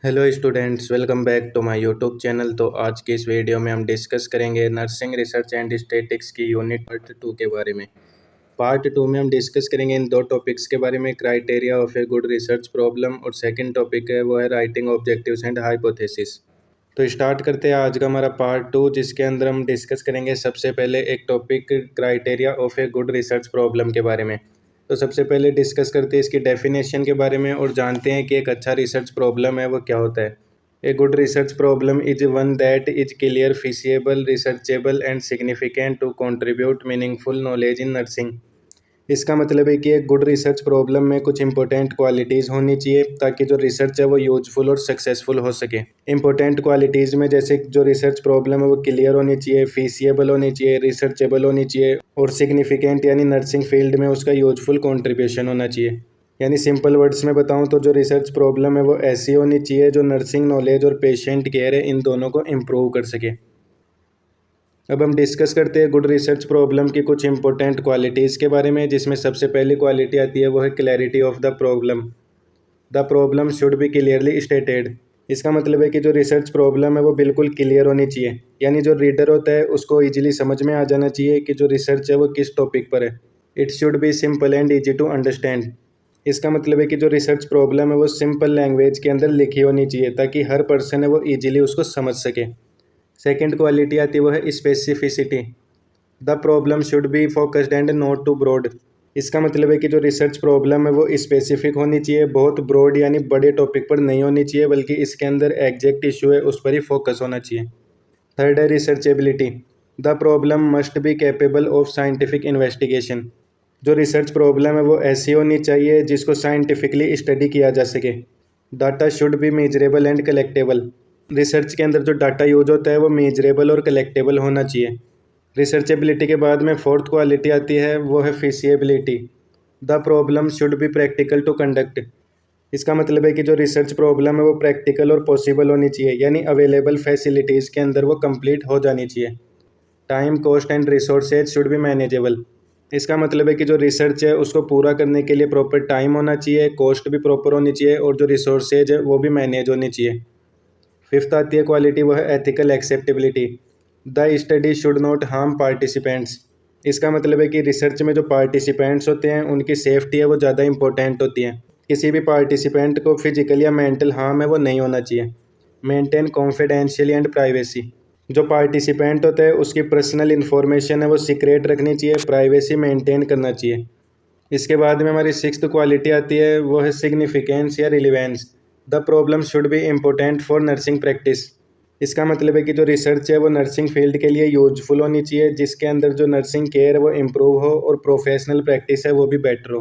Hello students, welcome back to my YouTube channel. तो आज की इस वीडियो में हम डिस्कस करेंगे नर्सिंग रिसर्च एंड स्टैटिस्टिक्स की यूनिट पार्ट 2 के बारे में। पार्ट 2 में हम डिस्कस करेंगे इन दो टॉपिक्स के बारे में, criteria of A good research problem, और सेकंड टॉपिक है वो है राइटिंग ऑब्जेक्टिव्स एंड हाइपोथेसिस। तो स्टार्ट करते हैं आज का हमारा पार्ट 2, जिसके अंदर हम डिस्कस करेंगे सबसे पहले एक topic criteria of A good research problem के बारे में। तो सबसे पहले डिस्कस करते हैं इसकी डेफिनेशन के बारे में और जानते हैं कि एक अच्छा रिसर्च प्रॉब्लम है वो क्या होता है। A good research problem is one that is clear, feasible, researchable and significant to contribute meaningful knowledge in nursing. इसका मतलब है कि एक गुड रिसर्च प्रॉब्लम में कुछ इंपॉर्टेंट क्वालिटीज़ होनी चाहिए ताकि जो रिसर्च है वो यूजफुल और सक्सेसफुल हो सके। इंपॉर्टेंट क्वालिटीज़ में जैसे जो रिसर्च प्रॉब्लम है वो क्लियर होनी चाहिए, फीसिएबल होनी चाहिए, रिसर्चेबल होनी चाहिए और सिग्निफिकेंट यानी नर्सिंग फील्ड में उसका यूजफुल कॉन्ट्रीब्यूशन होना चाहिए। यानी सिंपल वर्ड्स में बताऊं तो जो रिसर्च प्रॉब्लम है वो ऐसी होनी चाहिए जो नर्सिंग नॉलेज और पेशेंट केयर है इन दोनों को इम्प्रूव कर सके। अब हम डिस्कस करते हैं गुड रिसर्च प्रॉब्लम की कुछ इंपॉर्टेंट क्वालिटीज़ के बारे में, जिसमें सबसे पहली क्वालिटी आती है वो है clarity of the problem. The problem should be clearly stated. इसका मतलब है कि जो रिसर्च प्रॉब्लम है वो बिल्कुल क्लियर होनी चाहिए, यानी जो रीडर होता है उसको ईजिली समझ में आ जाना चाहिए कि जो रिसर्च है वो किस टॉपिक पर है। It should be simple and easy to understand. इसका मतलब है कि जो रिसर्च प्रॉब्लम है वो सिंपल लैंग्वेज के अंदर लिखी होनी चाहिए ताकि हर पर्सन है वो ईजिली उसको समझ सके। सेकेंड क्वालिटी आती है वो है specificity. The problem should be focused and not too broad. इसका मतलब है कि जो रिसर्च प्रॉब्लम है वो स्पेसिफिक होनी चाहिए, बहुत ब्रॉड यानी बड़े टॉपिक पर नहीं होनी चाहिए, बल्कि इसके अंदर एग्जैक्ट इशू है उस पर ही फोकस होना चाहिए। थर्ड है researchability. The problem must be capable of scientific investigation. जो रिसर्च प्रॉब्लम है वो ऐसी होनी चाहिए जिसको साइंटिफिकली स्टडी किया जा सके। Data should be measurable and collectable. Research के अंदर जो डाटा यूज होता है वो मेजरेबल और कलेक्टेबल होना चाहिए। रिसर्चेबिलिटी के बाद में फोर्थ क्वालिटी आती है वो है feasibility. The problem should be practical to conduct. इसका मतलब है कि जो रिसर्च प्रॉब्लम है वो प्रैक्टिकल और पॉसिबल होनी चाहिए, यानी अवेलेबल फैसिलिटीज़ के अंदर वो कंप्लीट हो जानी चाहिए। Time, cost and resources should be manageable. इसका मतलब है कि जो रिसर्च है उसको पूरा करने के लिए प्रॉपर टाइम होना चाहिए, कॉस्ट भी प्रॉपर होनी चाहिए और जो रिसोर्सेज है वो भी मैनेज होनी चाहिए। फिफ्थ आती है क्वालिटी वो है ethical acceptability. The study should not harm participants. इसका मतलब है कि रिसर्च में जो पार्टिसिपेंट्स होते हैं उनकी सेफ्टी है वो ज़्यादा इंपॉर्टेंट होती है। किसी भी पार्टिसिपेंट को फिजिकल या मेंटल हार्म है वो नहीं होना चाहिए। Maintain confidential and privacy. जो पार्टिसिपेंट होता है उसकी पर्सनल इन्फॉर्मेशन है वो सीक्रेट रखनी चाहिए, प्राइवेसी मेंटेन करना चाहिए। इसके बाद में हमारी सिक्स्थ क्वालिटी आती है वो है सिग्निफिकेंस या relevance. The problem should be important for nursing practice. इसका मतलब है कि जो रिसर्च है वो नर्सिंग फील्ड के लिए यूजफुल होनी चाहिए, जिसके अंदर जो नर्सिंग केयर है वो इम्प्रूव हो और प्रोफेशनल प्रैक्टिस है वो भी बेटर हो।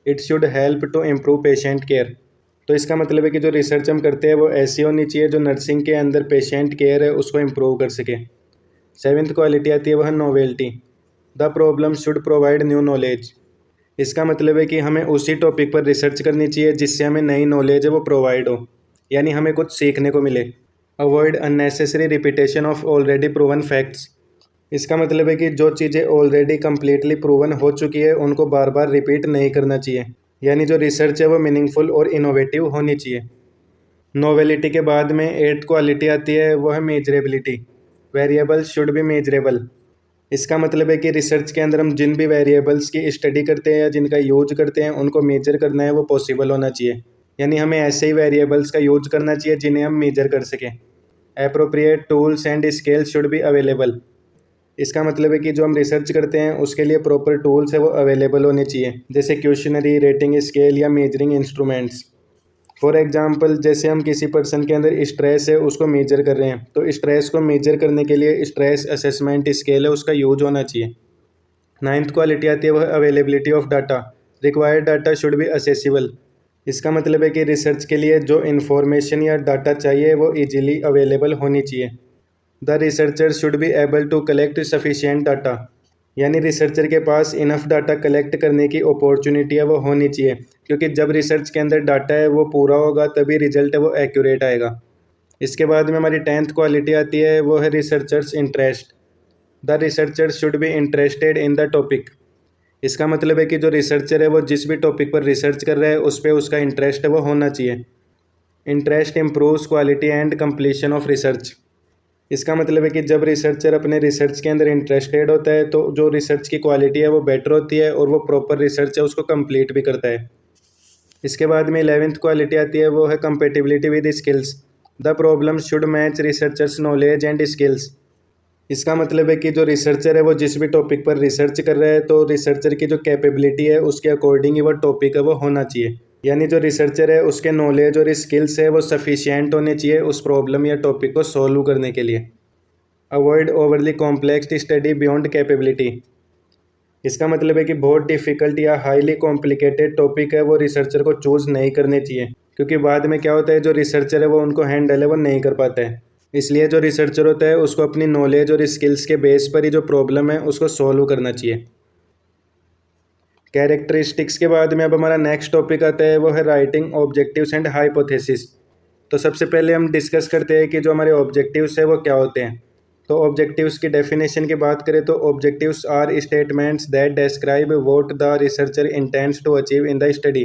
It should help to improve patient care. तो इसका मतलब है कि जो रिसर्च हम करते हैं वो ऐसी होनी चाहिए जो नर्सिंग के अंदर पेशेंट केयर है उसको इम्प्रूव कर सके। सेवेंथ क्वालिटी आती है वह novelty. The problem should provide new knowledge. इसका मतलब है कि हमें उसी टॉपिक पर रिसर्च करनी चाहिए जिससे हमें नई नॉलेज है वो प्रोवाइड हो, यानी हमें कुछ सीखने को मिले। Avoid unnecessary repetition of already proven facts. इसका मतलब है कि जो चीज़ें ऑलरेडी कम्प्लीटली प्रूवन हो चुकी है उनको बार बार रिपीट नहीं करना चाहिए, यानी जो रिसर्च है वो मीनिंगफुल और इनोवेटिव होनी चाहिए। नोवेलिटी के बाद में एट्थ क्वालिटी आती है वो है measurability. Variables should be measurable. इसका मतलब है कि रिसर्च के अंदर हम जिन भी वेरिएबल्स की स्टडी करते हैं या जिनका यूज करते हैं उनको मेजर करना है वो पॉसिबल होना चाहिए, यानी हमें ऐसे ही वेरिएबल्स का यूज करना चाहिए जिन्हें हम मेजर कर सकें। Appropriate tools and scale should be available. इसका मतलब है कि जो हम रिसर्च करते हैं उसके लिए प्रॉपर टूल्स है वो अवेलेबल होने चाहिए, जैसे क्वेश्चनरी, रेटिंग स्केल या मेजरिंग इंस्ट्रूमेंट्स। फॉर एग्जांपल जैसे हम किसी पर्सन के अंदर स्ट्रेस है उसको मेजर कर रहे हैं तो स्ट्रेस को मेजर करने के लिए स्ट्रेस असेसमेंट स्केल है उसका यूज होना चाहिए। नाइन्थ क्वालिटी आती है वह availability of data. Required data should be accessible. इसका मतलब है कि रिसर्च के लिए जो इन्फॉर्मेशन या डाटा चाहिए वो इजीली अवेलेबल होनी चाहिए। The researcher should be able to collect sufficient data. यानी रिसर्चर के पास इनफ डाटा कलेक्ट करने की अपॉर्चुनिटी है वो होनी चाहिए, क्योंकि जब रिसर्च के अंदर डाटा है वो पूरा होगा तभी रिजल्ट है वो एक्यूरेट आएगा। इसके बाद में हमारी टेंथ क्वालिटी आती है वो है researchers interest. The researcher should be interested in the topic. इसका मतलब है कि जो रिसर्चर है वो जिस भी टॉपिक पर रिसर्च कर रहा है उस पर उसका इंटरेस्ट है वो होना चाहिए। Interest improves quality and completion of research. इसका मतलब है कि जब रिसर्चर अपने रिसर्च के अंदर इंटरेस्टेड होता है तो जो रिसर्च की क्वालिटी है वो बेटर होती है और वो प्रॉपर रिसर्च है उसको कंप्लीट भी करता है। इसके बाद में 11th क्वालिटी आती है, वो है compatibility with skills. The problem should match researchers knowledge and skills. इसका मतलब है कि जो रिसर्चर है वो जिस भी टॉपिक पर रिसर्च कर रहा है तो रिसर्चर की जो कैपेबिलिटी है उसके अकॉर्डिंग ही वो टॉपिक है वो होना चाहिए। यानी जो रिसर्चर है उसके नॉलेज और स्किल्स है वो सफिशिएंट होने चाहिए उस प्रॉब्लम या टॉपिक को सॉल्व करने के लिए। Avoid overly complex study beyond capability. इसका मतलब है कि बहुत डिफ़िकल्ट या हाईली कॉम्प्लिकेटेड टॉपिक है वो रिसर्चर को चूज़ नहीं करने चाहिए, क्योंकि बाद में क्या होता है जो रिसर्चर है वो उनको हैंडल है वो नहीं कर पाता है। इसलिए जो रिसर्चर होता है उसको अपनी नॉलेज और स्किल्स के बेस पर ही जो प्रॉब्लम है उसको सॉल्व करना चाहिए। कैरेक्टरिस्टिक्स के बाद में अब हमारा नेक्स्ट टॉपिक आता है, वो है राइटिंग ऑब्जेक्टिव्स एंड हाइपोथेसिस। तो सबसे पहले हम डिस्कस करते हैं कि जो हमारे ऑब्जेक्टिव्स है वो क्या होते हैं। तो ऑब्जेक्टिव्स की डेफिनेशन की बात करें तो objectives are statements that describe what the researcher intends to achieve in the study.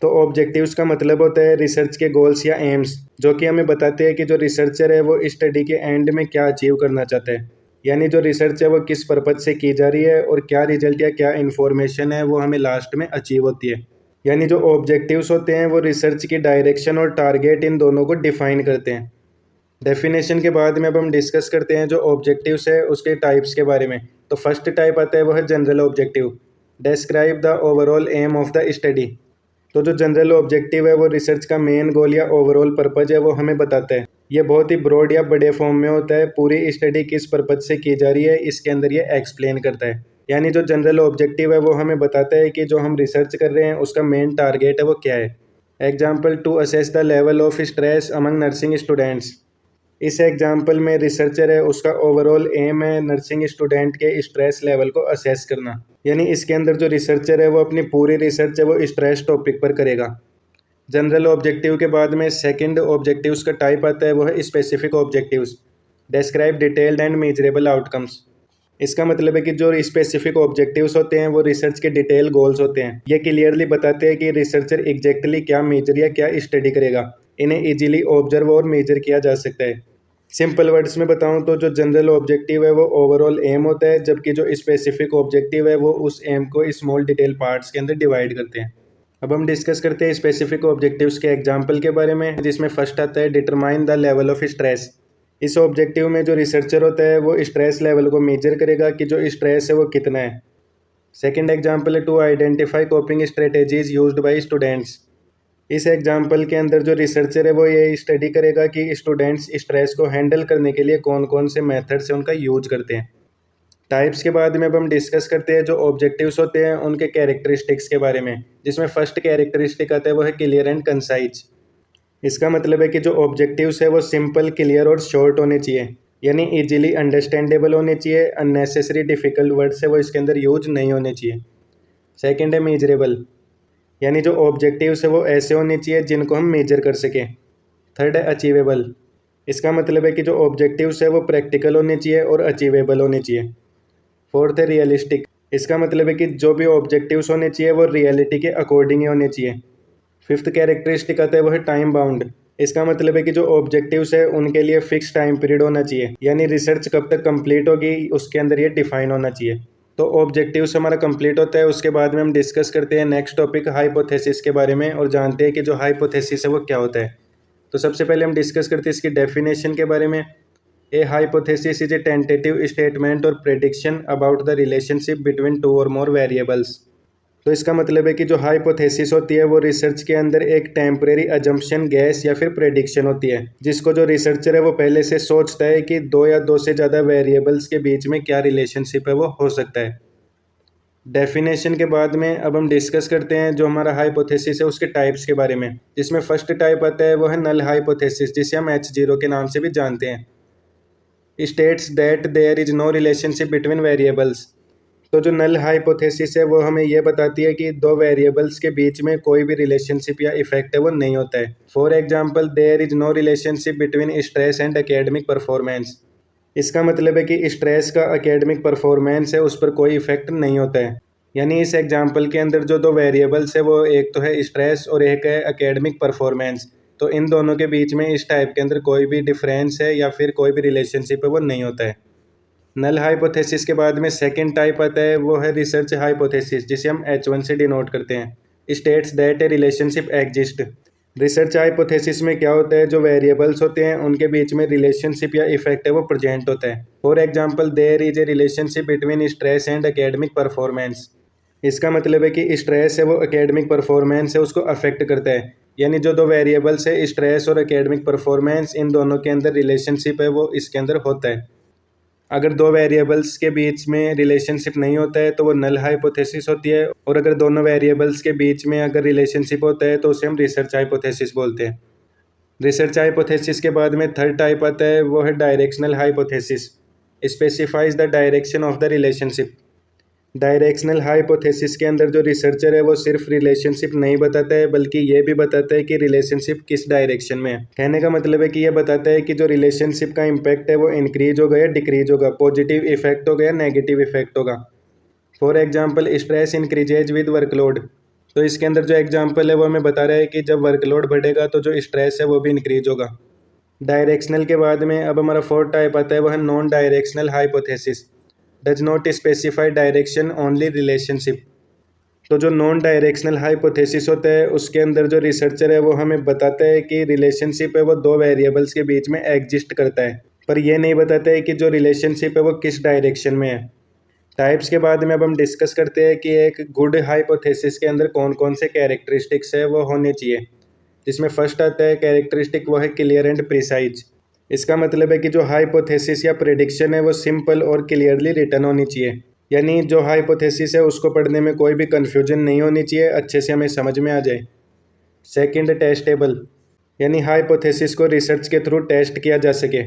तो ऑब्जेक्टिव्स का मतलब होता है रिसर्च के गोल्स या एम्स, जो कि हमें बताते हैं कि जो रिसर्चर है वो स्टडी के एंड में क्या अचीव करना चाहता है। यानी जो रिसर्च है वो किस पर्पज से की जा रही है और क्या रिजल्ट या क्या इन्फॉर्मेशन है वो हमें लास्ट में अचीव होती है। यानी जो ऑब्जेक्टिव्स होते हैं वो रिसर्च की डायरेक्शन और टारगेट इन दोनों को डिफाइन करते हैं। डेफिनेशन के बाद में अब हम डिस्कस करते हैं जो ऑब्जेक्टिव्स है उसके टाइप्स के बारे में। तो फर्स्ट टाइप आता है वो है general objective. Describe the overall aim of the study. तो जो जनरल ऑब्जेक्टिव है वो रिसर्च का मेन गोल या ओवरऑल पर्पज है वो हमें बताता है। ये बहुत ही ब्रॉड या बड़े फॉर्म में होता है, पूरी स्टडी किस पर्पज से की जा रही है इसके अंदर ये एक्सप्लेन करता है। यानी जो जनरल ऑब्जेक्टिव है वो हमें बताता है कि जो हम रिसर्च कर रहे हैं उसका मेन टारगेट है वो क्या है। Example, to assess the level of stress among nursing students. इस एग्जाम्पल में रिसर्चर है उसका ओवरऑल एम है नर्सिंग स्टूडेंट के स्ट्रेस लेवल को असेस करना। यानी इसके अंदर जो रिसर्चर है वो अपनी पूरी रिसर्च है वो स्ट्रेस टॉपिक पर करेगा। जनरल ऑब्जेक्टिव के बाद में सेकंड ऑब्जेक्टिव्स का टाइप आता है वो है specific objectives. Describe detailed and measurable outcomes. इसका मतलब है कि जो स्पेसिफिक ऑब्जेक्टिव्स होते हैं वो रिसर्च के डिटेल गोल्स होते हैं। ये क्लियरली बताते हैं कि रिसर्चर एग्जैक्टली क्या मेजर या क्या स्टडी करेगा। इन्हें इजीली ऑब्जर्व और मेजर किया जा सकता है। सिंपल वर्ड्स में बताऊं तो जो जनरल ऑब्जेक्टिव है वो ओवरऑल एम होता है, जबकि जो स्पेसिफिक ऑब्जेक्टिव है वो उस एम को स्मॉल डिटेल पार्ट्स के अंदर डिवाइड करते हैं। अब हम डिस्कस करते हैं स्पेसिफिक ऑब्जेक्टिव्स के एग्जांपल के बारे में, जिसमें फर्स्ट आता है determine the level of stress. इस ऑब्जेक्टिव में जो रिसर्चर होता है वो स्ट्रेस लेवल को मेजर करेगा कि जो स्ट्रेस है वो कितना है। सेकेंड एग्जाम्पल है to identify coping strategies used by students. इस एग्जाम्पल के अंदर जो रिसर्चर है वो ये स्टडी करेगा कि स्टूडेंट्स स्ट्रेस को हैंडल करने के लिए कौन कौन से मेथड्स से उनका यूज करते हैं। टाइप्स के बाद में अब हम डिस्कस करते हैं जो ऑब्जेक्टिव्स होते हैं उनके कैरेक्टरिस्टिक्स के बारे में, जिसमें फर्स्ट कैरेक्टरिस्टिक आता है वो है क्लियर एंड कंसाइज। इसका मतलब है कि जो ऑब्जेक्टिव्स है वो सिंपल, क्लियर और शॉर्ट होने चाहिए, यानी इजीली अंडरस्टैंडेबल होने चाहिए। अननेसेसरी डिफिकल्ट वर्ड्स है वो इसके अंदर यूज नहीं होने चाहिए। सेकेंड है मेजरेबल, यानी जो ऑब्जेक्टिव्स है वो ऐसे होने चाहिए जिनको हम मेजर कर सकें। थर्ड है अचीवेबल। इसका मतलब है कि जो ऑब्जेक्टिव्स है वो प्रैक्टिकल होने चाहिए और अचीवेबल होने चाहिए। फोर्थ है रियलिस्टिक। इसका मतलब है कि जो भी ऑब्जेक्टिव्स होने चाहिए वो रियलिटी के अकॉर्डिंग ही होने चाहिए। फिफ्थ कैरेक्टरिस्टिक आता है वो है टाइम बाउंड। इसका मतलब है कि जो ऑब्जेक्टिव्स है उनके लिए फिक्स टाइम पीरियड होना चाहिए, यानी रिसर्च कब तक कंप्लीट होगी उसके अंदर ये डिफाइन होना चाहिए। तो ऑब्जेक्टिव्स हमारा कंप्लीट होता है, उसके बाद में हम डिस्कस करते हैं नेक्स्ट टॉपिक हाइपोथेसिस के बारे में और जानते हैं कि जो हाइपोथेसिस है वो क्या होता है। तो सबसे पहले हम डिस्कस करते हैं इसकी डेफिनेशन के बारे में। A hypothesis is a tentative statement और prediction about the relationship between two और मोर वेरिएबल्स। तो इसका मतलब है कि जो हाइपोथेसिस होती है वो रिसर्च के अंदर एक टेम्परेरी अजम्पशन, गैस या फिर प्रेडिक्शन होती है, जिसको जो रिसर्चर है वो पहले से सोचता है कि दो या दो से ज़्यादा वेरिएबल्स के बीच में क्या रिलेशनशिप है वो हो सकता है। डेफिनेशन के बाद में अब हम डिस्कस करते हैं जो हमारा हाइपोथेसिस है उसके टाइप्स के बारे में, जिसमें फर्स्ट टाइप आता है वो है नल हाइपोथेसिस, जिसे हम H0 के नाम से भी जानते हैं। States that there is no relationship between variables. तो जो नल हाइपोथेसिस है वो हमें यह बताती है कि दो वेरिएबल्स के बीच में कोई भी रिलेशनशिप या इफेक्ट है वो नहीं होता है। For example, there is no relationship between stress and academic performance. इसका मतलब है कि स्ट्रेस का एकेडमिक परफॉर्मेंस है उस पर कोई इफेक्ट नहीं होता है। यानी इस एग्जाम्पल के अंदर जो दो वेरिएबल्स है वो एक तो है स्ट्रेस और एक है एकेडमिक परफॉर्मेंस। तो इन दोनों के बीच में इस टाइप के अंदर कोई भी डिफरेंस है या फिर कोई भी रिलेशनशिप है वो नहीं होता है। नल हाइपोथेसिस के बाद में सेकंड टाइप आता है, वो है रिसर्च हाइपोथेसिस, जिसे हम H1 से डिनोट करते हैं। States that A relationship exist. Research hypothesis में क्या होता है, जो वेरिएबल्स होते हैं उनके बीच में रिलेशनशिप या इफेक्ट है वो प्रेजेंट होता है। For example, there is a relationship between stress and academic performance. इसका मतलब है कि स्ट्रेस है वो एकेडमिक परफॉर्मेंस है उसको अफेक्ट करता है। यानी जो दो वेरिएबल्स है स्ट्रेस और एकेडमिक परफॉर्मेंस, इन दोनों के अंदर रिलेशनशिप है वो इसके अंदर होता है। अगर दो वेरिएबल्स के बीच में रिलेशनशिप नहीं होता है तो वो नल हाइपोथेसिस होती है, और अगर दोनों वेरिएबल्स के बीच में अगर रिलेशनशिप होता है तो उसे हम रिसर्च हाइपोथेसिस बोलते हैं। रिसर्च हाइपोथेसिस के बाद में थर्ड टाइप आता है, वो है directional hypothesis. Specifies the direction of the relationship. Directional hypothesis के अंदर जो रिसर्चर है वो सिर्फ रिलेशनशिप नहीं बताता है, बल्कि ये भी बताता है कि रिलेशनशिप किस डायरेक्शन में है। कहने का मतलब है कि ये बताता है कि जो रिलेशनशिप का इम्पैक्ट है वो इंक्रीज होगा या डिक्रीज होगा, पॉजिटिव इफेक्ट होगा या नेगेटिव इफेक्ट होगा। For example, stress increases with workload. तो इसके अंदर जो एग्जाम्पल है वो हमें बता रहा है कि जब वर्कलोड बढ़ेगा तो जो स्ट्रेस है वो भी इंक्रीज होगा। डायरेक्शनल के बाद में अब हमारा फोर्थ टाइप आता है, वो है non directional hypothesis. Does not specify direction only relationship. तो जो नॉन डायरेक्शनल हाइपोथेसिस होता है उसके अंदर जो रिसर्चर है वो हमें बताता है कि रिलेशनशिप है वो दो वेरिएबल्स के बीच में एग्जिस्ट करता है, पर यह नहीं बताता है कि जो रिलेशनशिप है वो किस डायरेक्शन में है। टाइप्स के बाद में अब हम डिस्कस करते हैं कि एक गुड हाइपोथेसिस के अंदर कौन कौन से कैरेक्टरिस्टिक्स है वो होने चाहिए। जिसमें फर्स्ट आता है कैरेक्टरिस्टिक, वो है क्लियर एंड प्रिसाइज। इसका मतलब है कि जो हाइपोथेसिस या प्रेडिक्शन है वो सिंपल और क्लियरली रिटन होनी चाहिए। यानी जो हाइपोथेसिस है उसको पढ़ने में कोई भी कन्फ्यूजन नहीं होनी चाहिए, अच्छे से हमें समझ में आ जाए। सेकंड, टेस्टेबल, यानी हाइपोथेसिस को रिसर्च के थ्रू टेस्ट किया जा सके।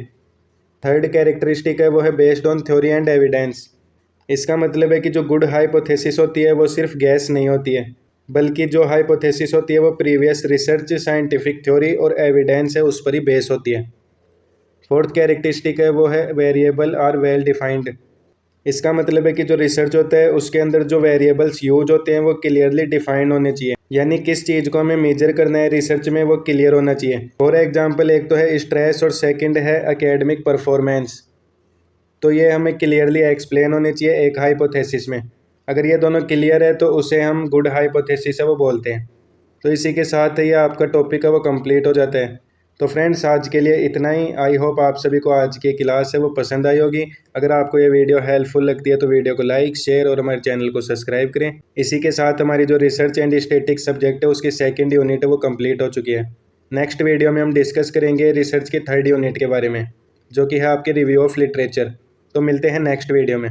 थर्ड कैरेक्टरिस्टिक है वो है based on theory and evidence. इसका मतलब है कि जो गुड हाइपोथेसिस होती है वो सिर्फ गैस नहीं होती है, बल्कि जो हाइपोथेसिस होती है वो प्रीवियस रिसर्च, साइंटिफिक थ्योरी और एविडेंस है उस पर ही बेस होती है। फोर्थ कैरेक्टरिस्टिक है वो है वेरिएबल आर वेल डिफाइंड। इसका मतलब है कि जो रिसर्च होता है उसके अंदर जो वेरिएबल्स यूज होते हैं वो क्लियरली डिफाइंड होने चाहिए। यानी किस चीज़ को हमें मेजर करना है रिसर्च में वो क्लियर होना चाहिए। फॉर एग्जांपल, एक तो है स्ट्रेस और सेकंड है एकेडमिक परफॉर्मेंस। तो ये हमें क्लियरली एक्सप्लेन होने चाहिए एक हाइपोथेसिस में। अगर ये दोनों क्लियर है तो उसे हम गुड हाइपोथेसिस है वो बोलते हैं। तो इसी के साथ ये आपका टॉपिक है वो कंप्लीट हो जाता है। तो फ्रेंड्स, आज के लिए इतना ही। आई होप आप सभी को आज की क्लास है वो पसंद आई होगी। अगर आपको ये वीडियो हेल्पफुल लगती है तो वीडियो को लाइक, शेयर और हमारे चैनल को सब्सक्राइब करें। इसी के साथ हमारी जो रिसर्च एंड स्टैटिस्टिक्स सब्जेक्ट है उसकी सेकंड यूनिट है वो कंप्लीट हो चुकी है। नेक्स्ट वीडियो में हम डिस्कस करेंगे रिसर्च की थर्ड यूनिट के बारे में, जो कि है आपके रिव्यू ऑफ लिटरेचर। तो मिलते हैं नेक्स्ट वीडियो में।